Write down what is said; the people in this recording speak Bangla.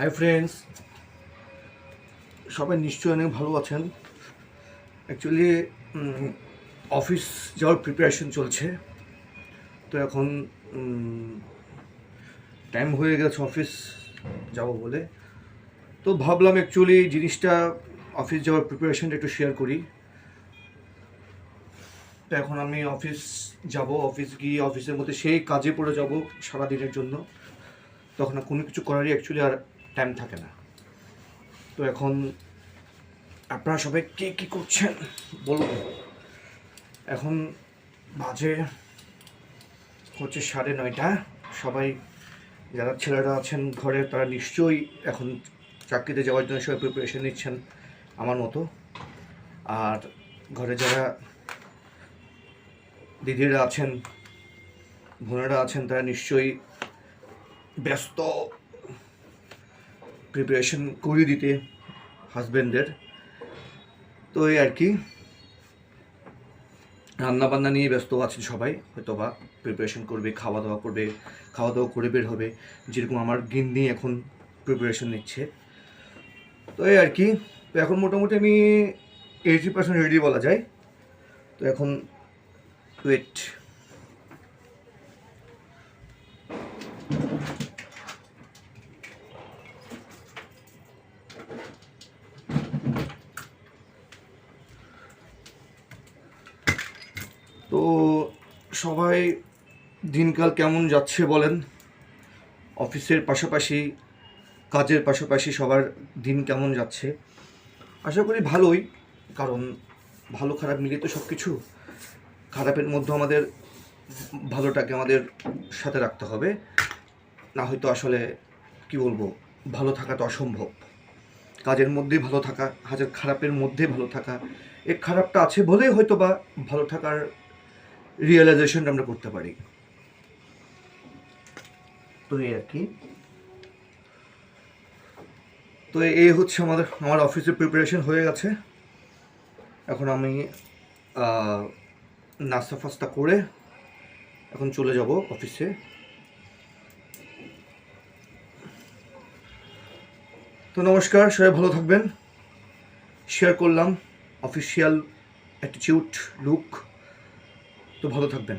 হাই ফ্রেন্ডস, সবাই নিশ্চয়ই অনেক ভালো আছেন। অ্যাকচুয়ালি অফিস যাওয়ার প্রিপারেশন চলছে। তো এখন টাইম হয়ে গেছে অফিস যাব বলে। তো ভাবলাম অ্যাকচুয়ালি জিনিসটা অফিস যাওয়ার প্রিপারেশনটা একটু শেয়ার করি। তো এখন আমি অফিস যাব, অফিস গিয়ে অফিসের মধ্যে সেই কাজে পড়ে যাব সারাদিনের জন্য। তখন আর কোনো কিছু করারই অ্যাকচুয়ালি আর টাইম থাকে না। তো এখন আপনারা সবাই কে কী করছেন বলুন। এখন বাজে হচ্ছে 9:30। সবাই যারা ছেলেরা আছেন ঘরে তারা নিশ্চয়ই এখন চাকরিতে যাওয়ার জন্য সবাই প্রিপারেশন নিচ্ছেন আমার মতো। আর ঘরে যারা দিদিরা আছেন, বোনেরা আছেন, তারা নিশ্চয়ই ব্যস্ত প্রিপারেশন করিয়ে দিতে হাজব্যান্ডদের। তো এই আর কি, রান্নাবান্না নিয়ে ব্যস্ত আছেন সবাই, হয়তো বা প্রিপারেশন করবে, খাওয়া দাওয়া করে বের হবে, যেরকম আমার গিন্নি এখন প্রিপারেশন নিচ্ছে। তো এই আর কি। তো এখন মোটামুটি আমি 80% রেডি বলা যায়। তো এখন ওয়েট। তো সবাই দিনকাল কেমন যাচ্ছে বলেন? অফিসের পাশাপাশি, কাজের পাশাপাশি সবার দিন কেমন যাচ্ছে? আশা করি ভালোই, কারণ ভালো খারাপ মিলিয়ে তো সব কিছু। খারাপের মধ্যে আমাদের ভালোটাকে আমাদের সাথে রাখতে হবে, না হয়তো আসলে কি বলবো, ভালো থাকা তো অসম্ভব। কাজের মধ্যেই ভালো থাকা, হাজার খারাপের মধ্যে ভালো থাকা, এই খারাপটা আছে বলেই হয়তো বা ভালো থাকার রিয়েলাইজেশনটা আমরা করতে পারি। তো এই আর কি। তো এই হচ্ছে আমার অফিসের প্রিপারেশন হয়ে গেছে। এখন আমি নাস্তা ফাস্তা করে এখন চলে যাব অফিসে। তো নমস্কার, সবাই ভালো থাকবেন। শেয়ার করলাম অফিসিয়াল অ্যাটিটিউড লুক। তো ভালো থাকবেন।